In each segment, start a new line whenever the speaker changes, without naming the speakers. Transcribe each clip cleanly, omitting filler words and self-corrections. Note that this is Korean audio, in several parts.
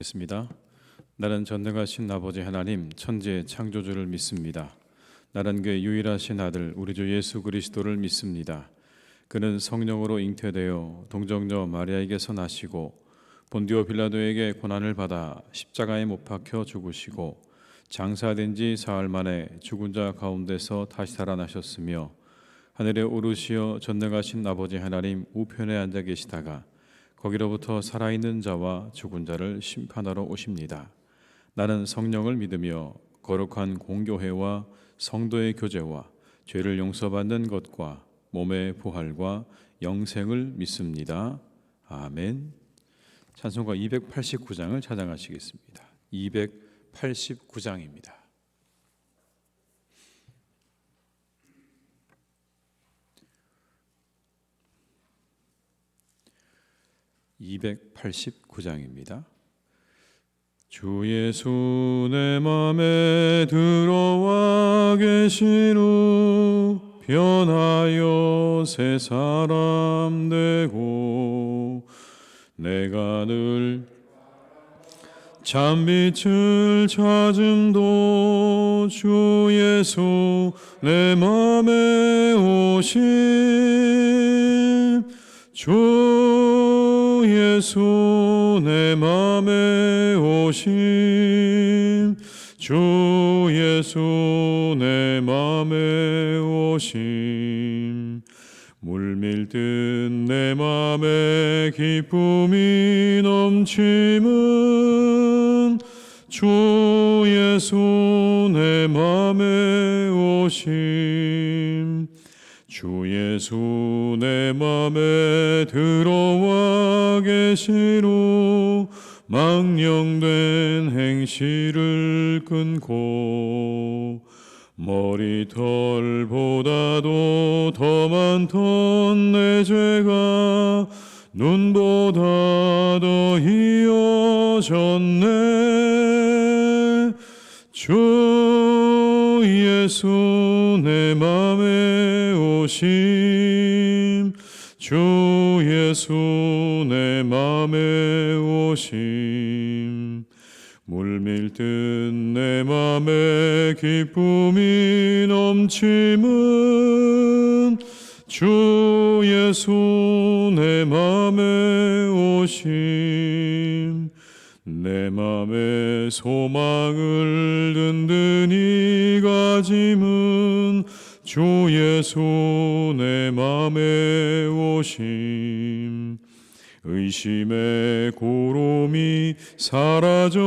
있습니다. 나는 전능하신 아버지 하나님 천지의 창조주를 믿습니다. 나는 그의 유일하신 아들 우리 주 예수 그리스도를 믿습니다. 그는 성령으로 잉태되어 동정녀 마리아에게서 나시고 본디오 빌라도에게 고난을 받아 십자가에 못 박혀 죽으시고 장사된 지 사흘 만에 죽은 자 가운데서 다시 살아나셨으며 하늘에 오르시어 전능하신 아버지 하나님 우편에 앉아 계시다가 거기로부터 살아있는 자와 죽은 자를 심판하러 오십니다. 나는 성령을 믿으며 거룩한 공교회와 성도의 교제와 죄를 용서받는 것과 몸의 부활과 영생을 믿습니다. 아멘. 찬송가 289장을 찬양하시겠습니다. 289장입니다. (289장입니다) 주 예수 내 맘에 들어와 계시루 변하여 새 사람 되고 내가 늘 참빛을 찾음도 주 예수 내 맘에 오심 주 예수 내 맘에 오심 주 예수 내 맘에 오심 물밀듯 내 맘에 기쁨이 넘침은 주 예수 내 맘에 오심 주 예수 내 맘에 들어와 계시로 망령된 행실을 끊고 머리털보다도 더 많던 내 죄가 눈보다 더 희어졌네 주 예수 내 맘에 오심 주 예수 내 맘에 오심 물밀듯 내 맘에 기쁨이 넘침은 주 예수 내 맘에 오심 내 맘에 소망을 든든히 가짐은 주 예수 내 맘에 오심 의심의 고롬이 사라져버림도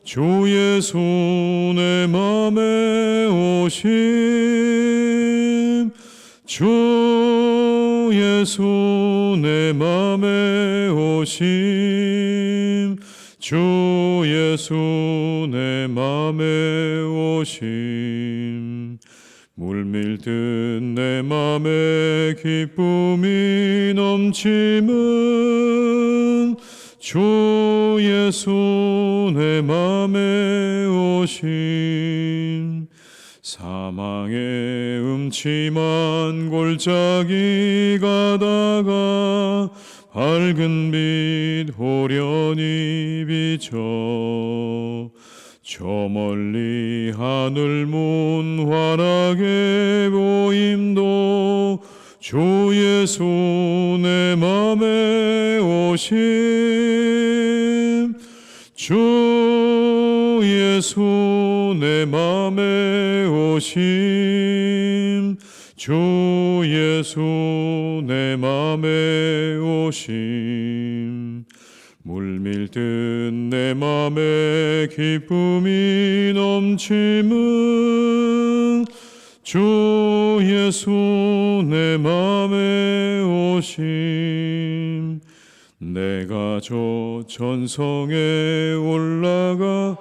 주 예수 내 맘에 오심 주 예수 내 맘에 오심 주 예수 내 맘에 오심 물밀듯 내 맘에 기쁨이 넘침은 주 예수 내 맘에 오심 사망의 음침한 골짜기 가다가 밝은 빛 호련히 비쳐 저 멀리 하늘 문 환하게 보임도 주 예수 내 맘에 오심 주 예수 내 맘에 오심 주 예수 내 맘에 오심 물밀듯 내 맘에 기쁨이 넘침은 주 예수 내 맘에 오심 내가 저 전성에 올라가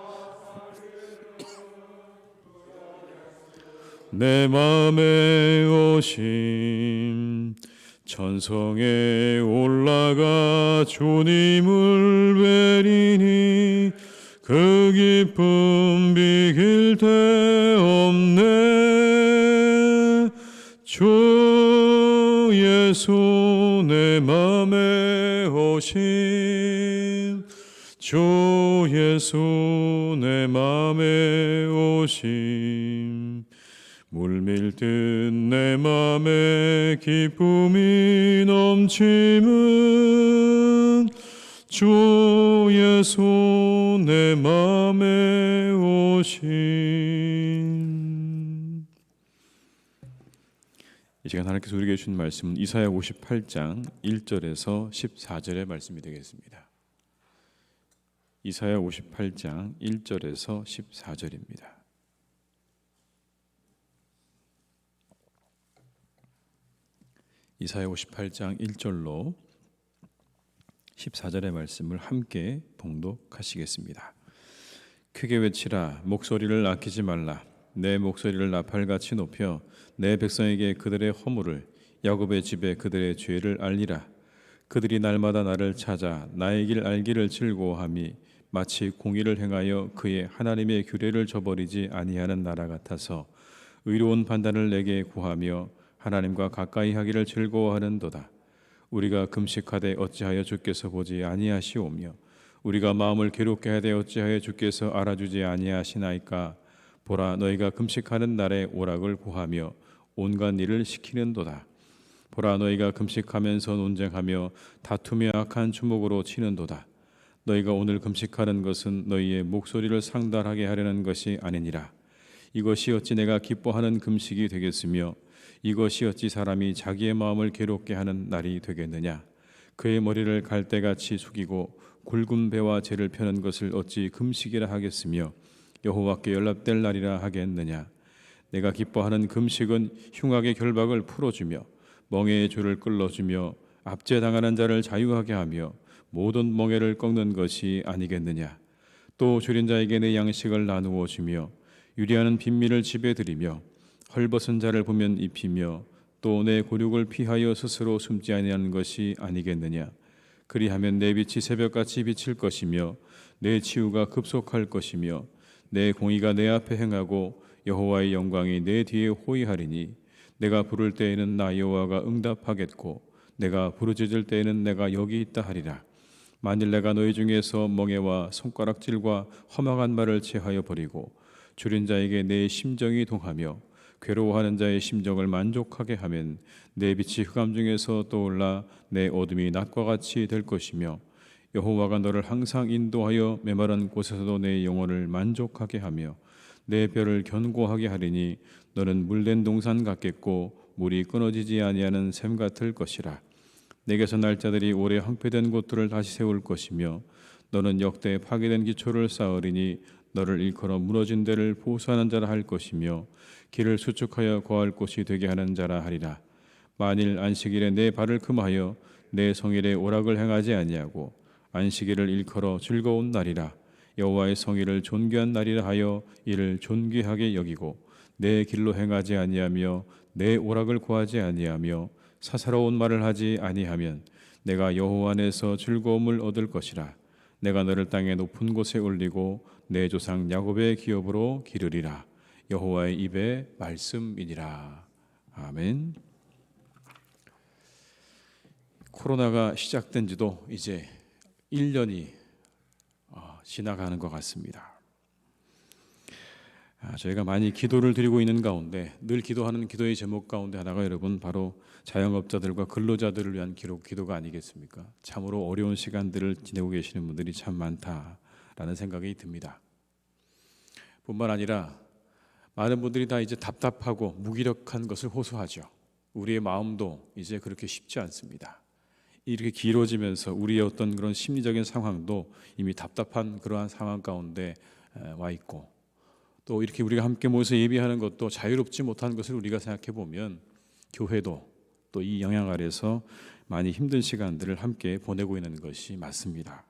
내 맘에 오심 천성에 올라가 주님을 뵈리니 그 기쁨 비길 데 없네 주 예수 내 맘에 오신 주 예수 내 맘에 오신 물밀듯 내 맘에 기쁨이 넘치는 주 예수 내 맘에 오신. 이 시간 하나님께서 우리에게 주신 말씀은 이사야 58장 1절에서 14절의 말씀이 되겠습니다. 이사야 58장 1절에서 14절입니다. 이사야 58장 1절로 14절의 말씀을 함께 봉독하시겠습니다. 크게 외치라. 목소리를 아끼지 말라. 내 목소리를 나팔같이 높여 내 백성에게 그들의 허물을, 야곱의 집에 그들의 죄를 알리라. 그들이 날마다 나를 찾아 나의 길 알기를 즐거워함이 마치 공의를 행하여 그의 하나님의 규례를 저버리지 아니하는 나라 같아서 의로운 판단을 내게 구하며 하나님과 가까이 하기를 즐거워하는도다. 우리가 금식하되 어찌하여 주께서 보지 아니하시오며 우리가 마음을 괴롭게 하되 어찌하여 주께서 알아주지 아니하시나이까. 보라, 너희가 금식하는 날에 오락을 구하며 온갖 일을 시키는도다. 보라, 너희가 금식하면서 논쟁하며 다투며 악한 주먹으로 치는도다. 너희가 오늘 금식하는 것은 너희의 목소리를 상달하게 하려는 것이 아니니라. 이것이 어찌 내가 기뻐하는 금식이 되겠으며 이것이 어찌 사람이 자기의 마음을 괴롭게 하는 날이 되겠느냐. 그의 머리를 갈대같이 숙이고 굵은 배와 재를 펴는 것을 어찌 금식이라 하겠으며 여호와께 연락될 날이라 하겠느냐. 내가 기뻐하는 금식은 흉악의 결박을 풀어주며 멍에의 줄을 끌어주며 압제당하는 자를 자유하게 하며 모든 멍에를 꺾는 것이 아니겠느냐. 또 줄인 자에게 내 양식을 나누어 주며 유리하는 빈민을 집에 들이며 헐벗은 자를 보면 입히며 또 내 곤욕을 피하여 스스로 숨지 아니하는 것이 아니겠느냐. 그리하면 내 빛이 새벽같이 비칠 것이며 내 치유가 급속할 것이며 내 공의가 내 앞에 행하고 여호와의 영광이 내 뒤에 호위하리니 내가 부를 때에는 나 여호와가 응답하겠고 내가 부르짖을 때에는 내가 여기 있다 하리라. 만일 내가 너희 중에서 멍에와 손가락질과 험악한 말을 체하여 버리고 줄인 자에게 내 심정이 동하며 괴로워하는 자의 심정을 만족하게 하면 내 빛이 흑암 중에서 떠올라 내 어둠이 낮과 같이 될 것이며 여호와가 너를 항상 인도하여 메마른 곳에서도 내 영혼을 만족하게 하며 내 뼈를 견고하게 하리니 너는 물된 동산 같겠고 물이 끊어지지 아니하는 샘 같을 것이라. 내게서 날 자들이 오래 황폐된 곳들을 다시 세울 것이며 너는 역대 파괴된 기초를 쌓으리니 너를 일컬어 무너진 데를 보수하는 자라 할 것이며 길을 수축하여 거할 곳이 되게 하는 자라 하리라. 만일 안식일에 내 발을 금하여 내 성일에 오락을 행하지 아니하고 안식일을 일컬어 즐거운 날이라 여호와의 성일을 존귀한 날이라 하여 이를 존귀하게 여기고 내 길로 행하지 아니하며 내 오락을 구하지 아니하며 사사로운 말을 하지 아니하면 내가 여호와 안에서 즐거움을 얻을 것이라. 내가 너를 땅의 높은 곳에 올리고 내 조상 야곱의 기업으로 기르리라. 여호와의 입의 말씀이니라. 아멘. 코로나가 시작된 지도 이제 1년이 지나가는 것 같습니다. 저희가 많이 기도를 드리고 있는 가운데 늘 기도하는 기도의 제목 가운데 하나가 여러분 바로 자영업자들과 근로자들을 위한 기도가 아니겠습니까? 참으로 어려운 시간들을 지내고 계시는 분들이 참 많다라는 생각이 듭니다. 뿐만 아니라 많은 분들이 다 이제 답답하고 무기력한 것을 호소하죠. 우리의 마음도 이제 그렇게 쉽지 않습니다. 이렇게 길어지면서 우리의 어떤 그런 심리적인 상황도 이미 답답한 그러한 상황 가운데 와 있고 또 이렇게 우리가 함께 모여서 예배하는 것도 자유롭지 못한 것을 우리가 생각해 보면 교회도 또 이 영향 아래서 많이 힘든 시간들을 함께 보내고 있는 것이 맞습니다.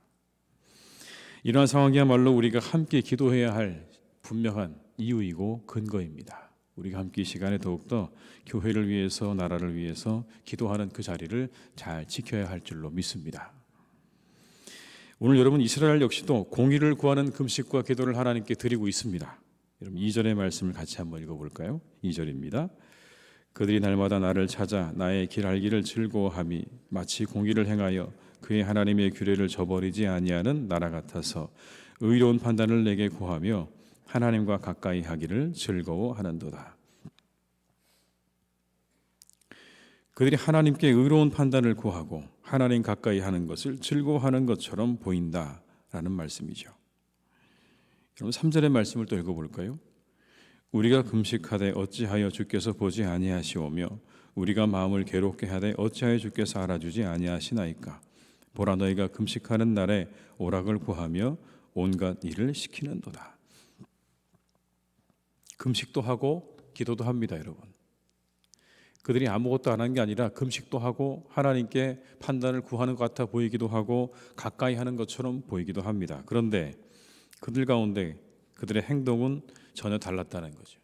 이러한 상황이야말로 우리가 함께 기도해야 할 분명한 이유이고 근거입니다. 우리가 함께 이 시간에 더욱더 교회를 위해서 나라를 위해서 기도하는 그 자리를 잘 지켜야 할 줄로 믿습니다. 오늘 여러분 이스라엘 역시도 공의를 구하는 금식과 기도를 하나님께 드리고 있습니다. 여러분 2절의 말씀을 같이 한번 읽어볼까요? 2절입니다. 그들이 날마다 나를 찾아 나의 길 알기를 즐거워함이 마치 공의를 행하여 그의 하나님의 규례를 저버리지 아니하는 나라 같아서 의로운 판단을 내게 구하며 하나님과 가까이 하기를 즐거워하는도다. 그들이 하나님께 의로운 판단을 구하고 하나님 가까이 하는 것을 즐거워하는 것처럼 보인다라는 말씀이죠. 여러분 3절의 말씀을 또 읽어볼까요? 우리가 금식하되 어찌하여 주께서 보지 아니하시오며 우리가 마음을 괴롭게 하되 어찌하여 주께서 알아주지 아니하시나이까. 보라, 너희가 금식하는 날에 오락을 구하며 온갖 일을 시키는도다. 금식도 하고 기도도 합니다, 여러분. 그들이 아무것도 안 한 게 아니라 금식도 하고 하나님께 판단을 구하는 것 같아 보이기도 하고 가까이 하는 것처럼 보이기도 합니다. 그런데 그들 가운데 그들의 행동은 전혀 달랐다는 거죠.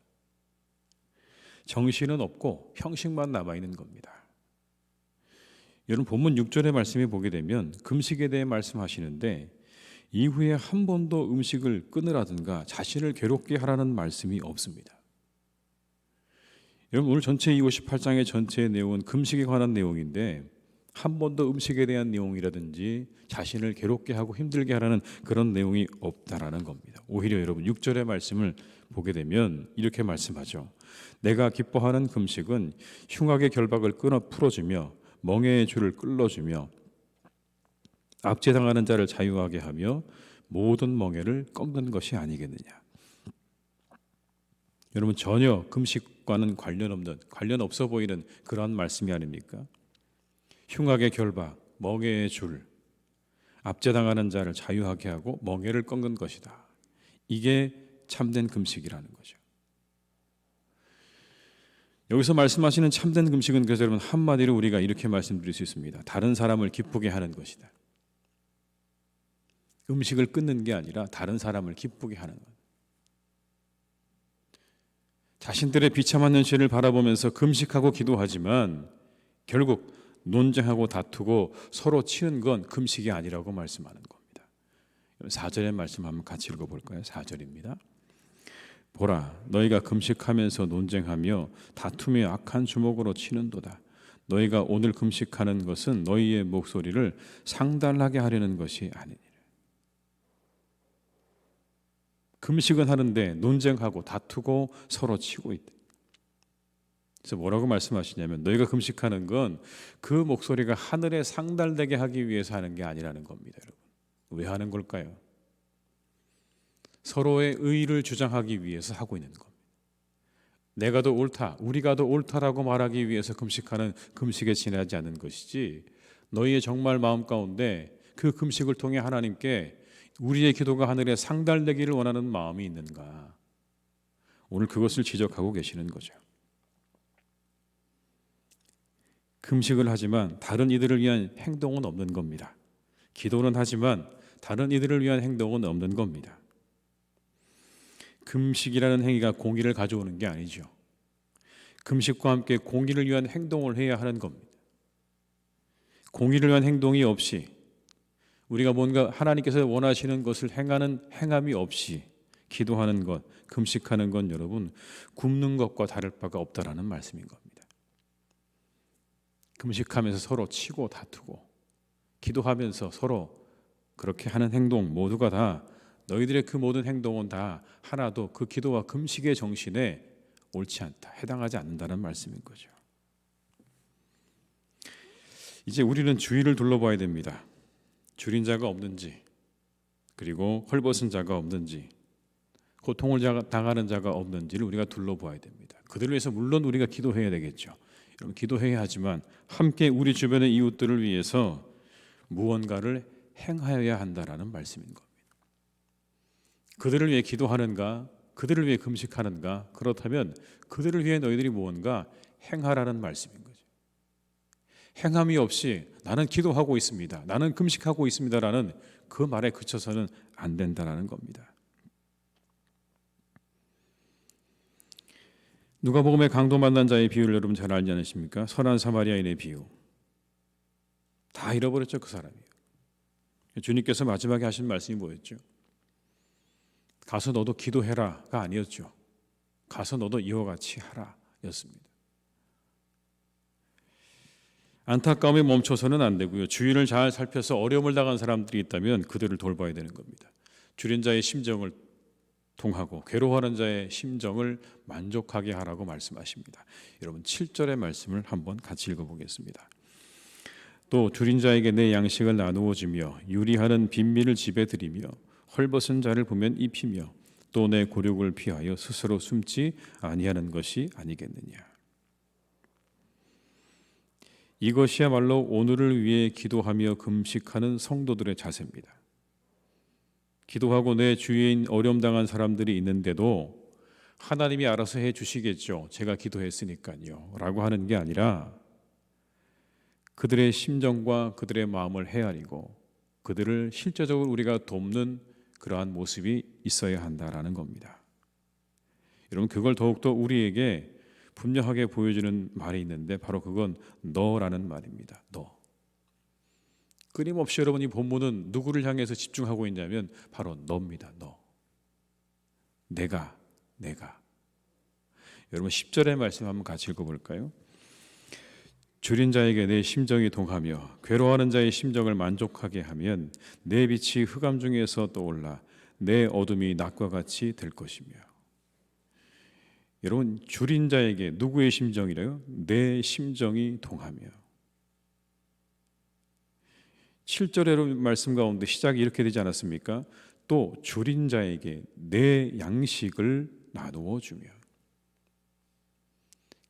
정신은 없고 형식만 남아있는 겁니다. 여러분 본문 6절의 말씀에 보게 되면 금식에 대해 말씀하시는데 이후에 한 번도 음식을 끊으라든가 자신을 괴롭게 하라는 말씀이 없습니다. 여러분 오늘 전체 이 58장의 전체의 내용은 금식에 관한 내용인데 한 번도 음식에 대한 내용이라든지 자신을 괴롭게 하고 힘들게 하라는 그런 내용이 없다라는 겁니다. 오히려 여러분 6절의 말씀을 보게 되면 이렇게 말씀하죠. 내가 기뻐하는 금식은 흉악의 결박을 끊어 풀어주며 멍에의 줄을 끌어주며 압제당하는 자를 자유하게 하며 모든 멍에를 꺾는 것이 아니겠느냐. 여러분 전혀 금식과는 관련 없어 보이는 그러한 말씀이 아닙니까? 흉악의 결박, 멍에의 줄, 압제당하는 자를 자유하게 하고 멍에를 꺾는 것이다. 이게 참된 금식이라는 거죠. 여기서 말씀하시는 참된 금식은 그래서 여러분 한마디로 우리가 이렇게 말씀드릴 수 있습니다. 다른 사람을 기쁘게 하는 것이다. 음식을 끊는 게 아니라 다른 사람을 기쁘게 하는 것. 자신들의 비참한 현실을 바라보면서 금식하고 기도하지만 결국 논쟁하고 다투고 서로 치는 건 금식이 아니라고 말씀하는 겁니다. 4절의 말씀 한번 같이 읽어볼까요? 4절입니다. 보라, 너희가 금식하면서 논쟁하며 다투며 악한 주먹으로 치는도다. 너희가 오늘 금식하는 것은 너희의 목소리를 상달하게 하려는 것이 아니니라. 금식은 하는데 논쟁하고 다투고 서로 치고 있다. 그래서 뭐라고 말씀하시냐면 너희가 금식하는 건 그 목소리가 하늘에 상달되게 하기 위해서 하는 게 아니라는 겁니다. 여러분. 왜 하는 걸까요? 서로의 의의를 주장하기 위해서 하고 있는 겁니다. 내가 더 옳다, 우리가 더 옳다라고 말하기 위해서 금식하는 금식에 지나지 않는 것이지 너희의 정말 마음 가운데 그 금식을 통해 하나님께 우리의 기도가 하늘에 상달되기를 원하는 마음이 있는가? 오늘 그것을 지적하고 계시는 거죠. 금식을 하지만 다른 이들을 위한 행동은 없는 겁니다. 기도는 하지만 다른 이들을 위한 행동은 없는 겁니다. 금식이라는 행위가 공의를 가져오는 게 아니죠. 금식과 함께 공의를 위한 행동을 해야 하는 겁니다. 공의를 위한 행동이 없이 우리가 뭔가 하나님께서 원하시는 것을 행하는 행함이 없이 기도하는 것, 금식하는 건 여러분 굶는 것과 다를 바가 없다라는 말씀인 겁니다. 금식하면서 서로 치고 다투고 기도하면서 서로 그렇게 하는 행동 모두가 다 너희들의 그 모든 행동은 다 하나도 그 기도와 금식의 정신에 옳지 않다, 해당하지 않는다는 말씀인 거죠. 이제 우리는 주위를 둘러봐야 됩니다. 줄인 자가 없는지, 그리고 헐벗은 자가 없는지, 고통을 당하는 자가 없는지를 우리가 둘러봐야 됩니다. 그들을 위해서 물론 우리가 기도해야 되겠죠. 여러분 기도해야 하지만 함께 우리 주변의 이웃들을 위해서 무언가를 행하여야 한다라는 말씀인 겁니다. 그들을 위해 기도하는가? 그들을 위해 금식하는가? 그렇다면 그들을 위해 너희들이 무언가 행하라는 말씀인 거죠. 행함이 없이 나는 기도하고 있습니다, 나는 금식하고 있습니다라는 그 말에 그쳐서는 안 된다라는 겁니다. 누가복음의 강도 만난 자의 비유를 여러분 잘 알지 않으십니까? 선한 사마리아인의 비유. 다 잃어버렸죠, 그 사람이요. 주님께서 마지막에 하신 말씀이 뭐였죠? 가서 너도 기도해라가 아니었죠. 가서 너도 이와 같이 하라 였습니다. 안타까움에 멈춰서는 안 되고요. 주인을 잘 살펴서 어려움을 당한 사람들이 있다면 그들을 돌봐야 되는 겁니다. 줄인 자의 심정을 통하고 괴로워하는 자의 심정을 만족하게 하라고 말씀하십니다. 여러분 7절의 말씀을 한번 같이 읽어보겠습니다. 또 줄인 자에게 내 양식을 나누어 주며 유리하는 빈민을 집에 들이며 헐벗은 자를 보면 입히며 또 내 곤욕을 피하여 스스로 숨지 아니하는 것이 아니겠느냐. 이것이야말로 오늘을 위해 기도하며 금식하는 성도들의 자세입니다. 기도하고 내 주위에 어려움 당한 사람들이 있는데도 하나님이 알아서 해 주시겠죠. 제가 기도했으니까요. 라고 하는 게 아니라 그들의 심정과 그들의 마음을 헤아리고 그들을 실제적으로 우리가 돕는 그러한 모습이 있어야 한다라는 겁니다. 여러분 그걸 더욱더 우리에게 분명하게 보여주는 말이 있는데 바로 그건 너라는 말입니다. 너. 끊임없이 여러분이 본문은 누구를 향해서 집중하고 있냐면 바로 너입니다. 너. 내가. 여러분 10절의 말씀 한번 같이 읽어볼까요? 줄인 자에게 내 심정이 동하며 괴로워하는 자의 심정을 만족하게 하면 내 빛이 흑암 중에서 떠올라 내 어둠이 낮과 같이 될 것이며. 여러분 줄인 자에게 누구의 심정이래요? 내 심정이 동하며. 7절의 말씀 가운데 시작이 이렇게 되지 않았습니까? 또 줄인 자에게 내 양식을 나누어 주며.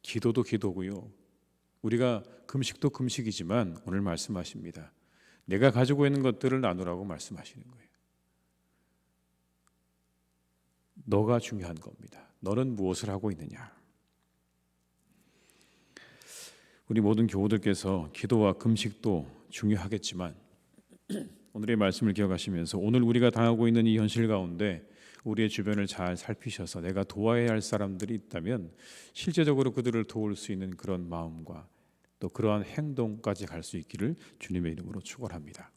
기도도 기도고요. 우리가 금식도 금식이지만 오늘 말씀하십니다. 내가 가지고 있는 것들을 나누라고 말씀하시는 거예요. 너가 중요한 겁니다. 너는 무엇을 하고 있느냐? 우리 모든 교우들께서 기도와 금식도 중요하겠지만 오늘의 말씀을 기억하시면서 오늘 우리가 당하고 있는 이 현실 가운데 우리의 주변을 잘 살피셔서 내가 도와야 할 사람들이 있다면 실제적으로 그들을 도울 수 있는 그런 마음과 또 그러한 행동까지 갈 수 있기를 주님의 이름으로 축원합니다.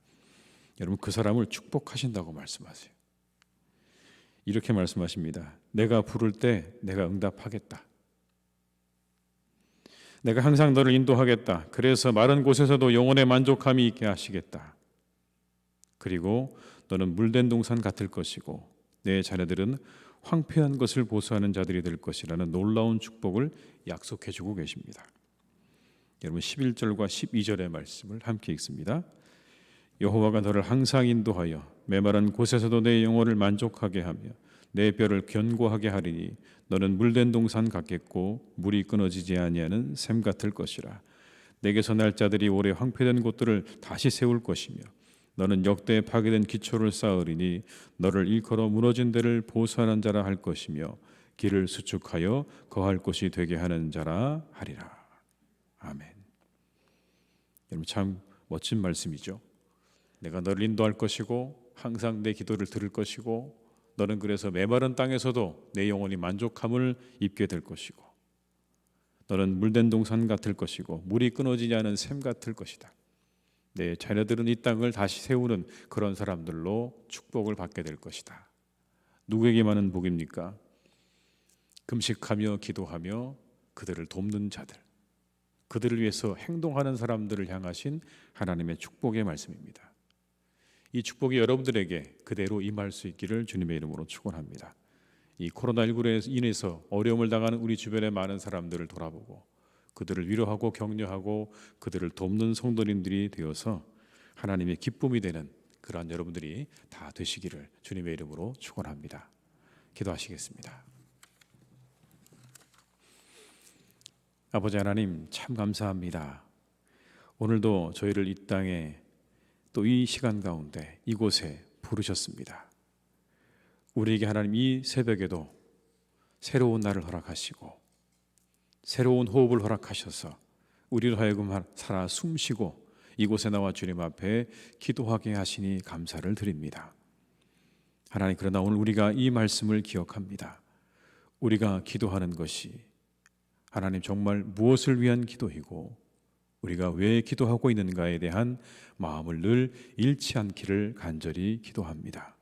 여러분 그 사람을 축복하신다고 말씀하세요. 이렇게 말씀하십니다. 내가 부를 때 내가 응답하겠다. 내가 항상 너를 인도하겠다. 그래서 마른 곳에서도 영혼의 만족함이 있게 하시겠다. 그리고 너는 물된 동산 같을 것이고 내 자녀들은 황폐한 것을 보수하는 자들이 될 것이라는 놀라운 축복을 약속해 주고 계십니다. 여러분 11절과 12절의 말씀을 함께 읽습니다. 여호와가 너를 항상 인도하여 메마른 곳에서도 내 영혼을 만족하게 하며 내 뼈를 견고하게 하리니 너는 물된 동산 같겠고 물이 끊어지지 아니하는 샘 같을 것이라. 내게서 날 자들이 오래 황폐된 곳들을 다시 세울 것이며 너는 역대에 파괴된 기초를 쌓으리니 너를 일컬어 무너진 데를 보수하는 자라 할 것이며 길을 수축하여 거할 곳이 되게 하는 자라 하리라. 아멘. 여러분 참 멋진 말씀이죠. 내가 너를 인도할 것이고 항상 내 기도를 들을 것이고 너는 그래서 메마른 땅에서도 내 영혼이 만족함을 입게 될 것이고 너는 물된 동산 같을 것이고 물이 끊어지지 않은 샘 같을 것이다. 내 자녀들은 이 땅을 다시 세우는 그런 사람들로 축복을 받게 될 것이다. 누구에게만은 복입니까? 금식하며 기도하며 그들을 돕는 자들, 그들을 위해서 행동하는 사람들을 향하신 하나님의 축복의 말씀입니다. 이 축복이 여러분들에게 그대로 임할 수 있기를 주님의 이름으로 축원합니다. 이 코로나19로 인해서 어려움을 당하는 우리 주변의 많은 사람들을 돌아보고 그들을 위로하고 격려하고 그들을 돕는 성도님들이 되어서 하나님의 기쁨이 되는 그러한 여러분들이 다 되시기를 주님의 이름으로 축원합니다. 기도하시겠습니다. 아버지 하나님 참 감사합니다. 오늘도 저희를 이 땅에 또 이 시간 가운데 이곳에 부르셨습니다. 우리에게 하나님 이 새벽에도 새로운 날을 허락하시고 새로운 호흡을 허락하셔서 우리로 하여금 살아 숨쉬고 이곳에 나와 주님 앞에 기도하게 하시니 감사를 드립니다. 하나님 그러나 오늘 우리가 이 말씀을 기억합니다. 우리가 기도하는 것이 하나님 정말 무엇을 위한 기도이고 우리가 왜 기도하고 있는가에 대한 마음을 늘 잃지 않기를 간절히 기도합니다.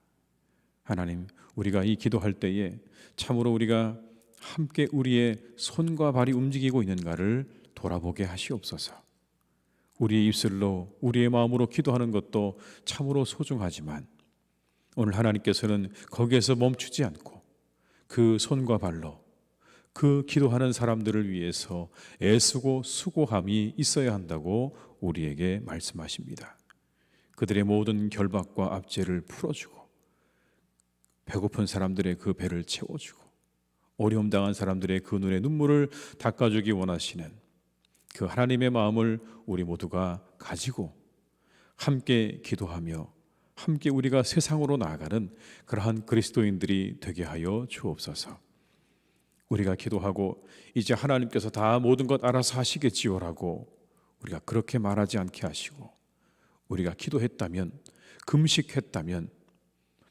하나님 우리가 이 기도할 때에 참으로 우리가 함께 우리의 손과 발이 움직이고 있는가를 돌아보게 하시옵소서. 우리의 입술로 우리의 마음으로 기도하는 것도 참으로 소중하지만 오늘 하나님께서는 거기에서 멈추지 않고 그 손과 발로 그 기도하는 사람들을 위해서 애쓰고 수고함이 있어야 한다고 우리에게 말씀하십니다. 그들의 모든 결박과 압제를 풀어주고 배고픈 사람들의 그 배를 채워주고 어려움 당한 사람들의 그 눈에 눈물을 닦아주기 원하시는 그 하나님의 마음을 우리 모두가 가지고 함께 기도하며 함께 우리가 세상으로 나아가는 그러한 그리스도인들이 되게 하여 주옵소서. 우리가 기도하고 이제 하나님께서 다 모든 것 알아서 하시겠지요라고 우리가 그렇게 말하지 않게 하시고, 우리가 기도했다면, 금식했다면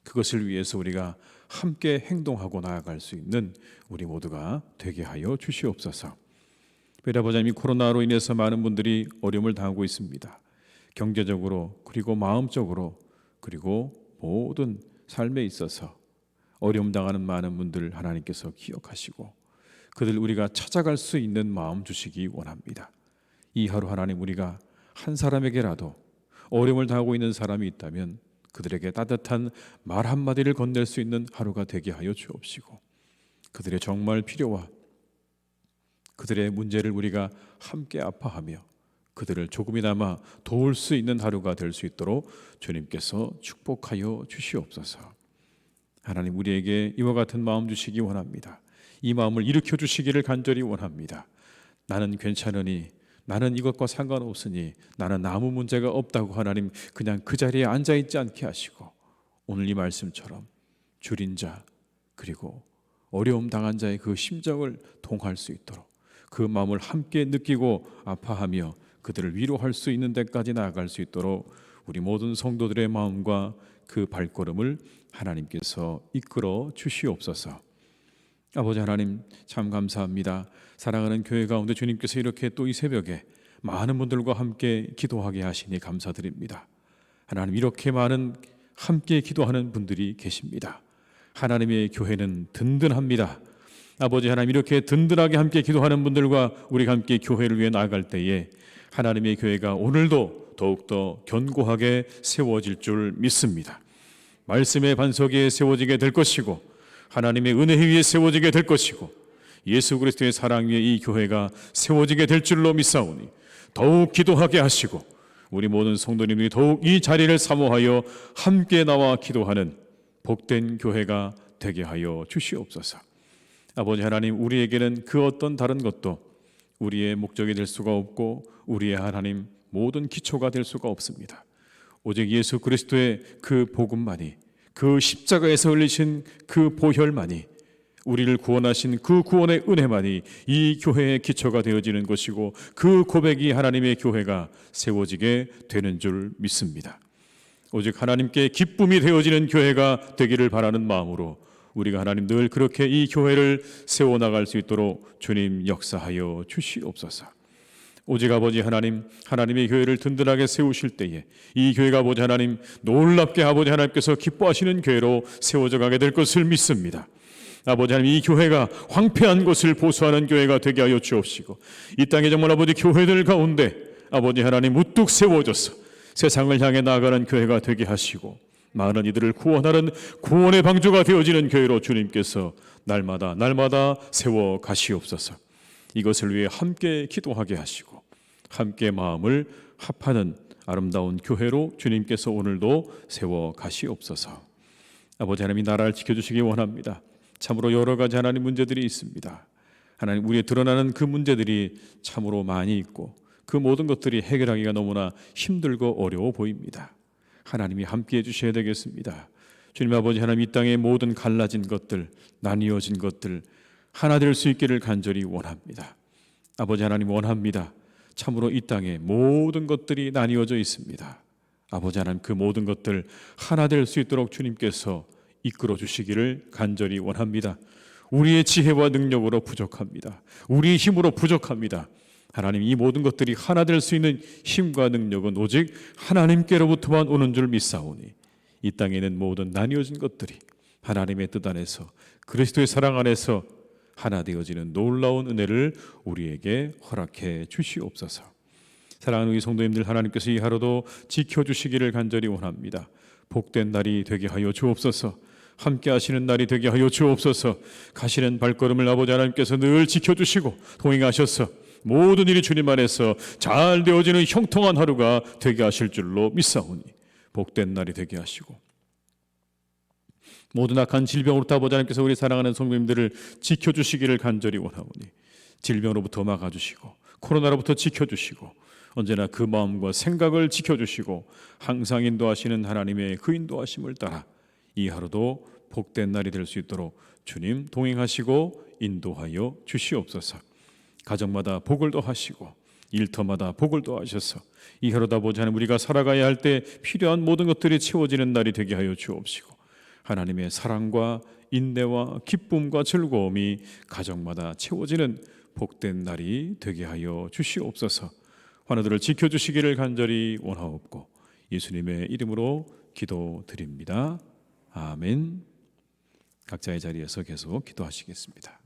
그것을 위해서 우리가 함께 행동하고 나아갈 수 있는 우리 모두가 되게 하여 주시옵소서. 베라보자님이 코로나로 인해서 많은 분들이 어려움을 당하고 있습니다. 경제적으로, 그리고 마음적으로, 그리고 모든 삶에 있어서 어려움 당하는 많은 분들 하나님께서 기억하시고 그들 우리가 찾아갈 수 있는 마음 주시기 원합니다. 이 하루 하나님, 우리가 한 사람에게라도 어려움을 당하고 있는 사람이 있다면 그들에게 따뜻한 말 한마디를 건넬 수 있는 하루가 되게 하여 주옵시고, 그들의 정말 필요와 그들의 문제를 우리가 함께 아파하며 그들을 조금이나마 도울 수 있는 하루가 될 수 있도록 주님께서 축복하여 주시옵소서. 하나님, 우리에게 이와 같은 마음 주시기 원합니다. 이 마음을 일으켜 주시기를 간절히 원합니다. 나는 괜찮으니, 나는 이것과 상관없으니, 나는 아무 문제가 없다고 하나님 그냥 그 자리에 앉아있지 않게 하시고, 오늘 이 말씀처럼 줄인 자 그리고 어려움 당한 자의 그 심정을 통할 수 있도록 그 마음을 함께 느끼고 아파하며 그들을 위로할 수 있는 데까지 나아갈 수 있도록 우리 모든 성도들의 마음과 그 발걸음을 하나님께서 이끌어 주시옵소서. 아버지 하나님, 참 감사합니다. 사랑하는 교회 가운데 주님께서 이렇게 또 이 새벽에 많은 분들과 함께 기도하게 하시니 감사드립니다. 하나님, 이렇게 많은 함께 기도하는 분들이 계십니다. 하나님의 교회는 든든합니다. 아버지 하나님, 이렇게 든든하게 함께 기도하는 분들과 우리가 함께 교회를 위해 나아갈 때에 하나님의 교회가 오늘도 더욱더 견고하게 세워질 줄 믿습니다. 말씀의 반석 위에 세워지게 될 것이고, 하나님의 은혜 위에 세워지게 될 것이고, 예수 그리스도의 사랑 위에 이 교회가 세워지게 될 줄로 믿사오니 더욱 기도하게 하시고, 우리 모든 성도님이 더욱 이 자리를 사모하여 함께 나와 기도하는 복된 교회가 되게 하여 주시옵소서. 아버지 하나님, 우리에게는 그 어떤 다른 것도 우리의 목적이 될 수가 없고 우리의 하나님 모든 기초가 될 수가 없습니다. 오직 예수 그리스도의 그 복음만이, 그 십자가에서 흘리신 그 보혈만이, 우리를 구원하신 그 구원의 은혜만이 이 교회의 기초가 되어지는 것이고, 그 고백이 하나님의 교회가 세워지게 되는 줄 믿습니다. 오직 하나님께 기쁨이 되어지는 교회가 되기를 바라는 마음으로 우리가 하나님 늘 그렇게 이 교회를 세워나갈 수 있도록 주님 역사하여 주시옵소서. 오직 아버지 하나님, 하나님의 교회를 든든하게 세우실 때에 이 교회가 아버지 하나님 놀랍게 아버지 하나님께서 기뻐하시는 교회로 세워져 가게 될 것을 믿습니다. 아버지 하나님, 이 교회가 황폐한 것을 보수하는 교회가 되게 하여 주옵시고, 이 땅에 정말 아버지 교회들 가운데 아버지 하나님 우뚝 세워져서 세상을 향해 나아가는 교회가 되게 하시고, 많은 이들을 구원하는 구원의 방주가 되어지는 교회로 주님께서 날마다 세워 가시옵소서. 이것을 위해 함께 기도하게 하시고 함께 마음을 합하는 아름다운 교회로 주님께서 오늘도 세워 가시옵소서. 아버지 하나님, 이 나라를 지켜주시기 원합니다. 참으로 여러 가지 하나님 문제들이 있습니다. 하나님, 우리의 드러나는 그 문제들이 참으로 많이 있고 그 모든 것들이 해결하기가 너무나 힘들고 어려워 보입니다. 하나님이 함께해 주셔야 되겠습니다. 주님 아버지 하나님, 이 땅의 모든 갈라진 것들, 나뉘어진 것들 하나 될 수 있기를 간절히 원합니다. 아버지 하나님, 원합니다. 참으로 이 땅에 모든 것들이 나뉘어져 있습니다. 아버지 하나님, 그 모든 것들 하나 될 수 있도록 주님께서 이끌어 주시기를 간절히 원합니다. 우리의 지혜와 능력으로 부족합니다. 우리의 힘으로 부족합니다. 하나님, 이 모든 것들이 하나 될 수 있는 힘과 능력은 오직 하나님께로부터만 오는 줄 믿사오니, 이 땅에 있는 모든 나뉘어진 것들이 하나님의 뜻 안에서 그리스도의 사랑 안에서 하나 되어지는 놀라운 은혜를 우리에게 허락해 주시옵소서. 사랑하는 우리 성도님들, 하나님께서 이 하루도 지켜주시기를 간절히 원합니다. 복된 날이 되게 하여 주옵소서. 함께 하시는 날이 되게 하여 주옵소서. 가시는 발걸음을 아버지 하나님께서 늘 지켜주시고 동행하셔서 모든 일이 주님 안에서 잘 되어지는 형통한 하루가 되게 하실 줄로 믿사오니 복된 날이 되게 하시고, 모든 악한 질병으로부터 아버지 하나님께서 우리 사랑하는 성도님들을 지켜주시기를 간절히 원하오니 질병으로부터 막아주시고 코로나로부터 지켜주시고 언제나 그 마음과 생각을 지켜주시고 항상 인도하시는 하나님의 그 인도하심을 따라 이 하루도 복된 날이 될 수 있도록 주님 동행하시고 인도하여 주시옵소서. 가정마다 복을 더하시고 일터마다 복을 더하셔서 이 하루도 아버지 하나님 우리가 살아가야 할 때 필요한 모든 것들이 채워지는 날이 되게 하여 주옵시고, 하나님의 사랑과 인내와 기쁨과 즐거움이 가정마다 채워지는 복된 날이 되게 하여 주시옵소서. 환우들을 지켜주시기를 간절히 원하옵고 예수님의 이름으로 기도드립니다. 아멘. 각자의 자리에서 계속 기도하시겠습니다.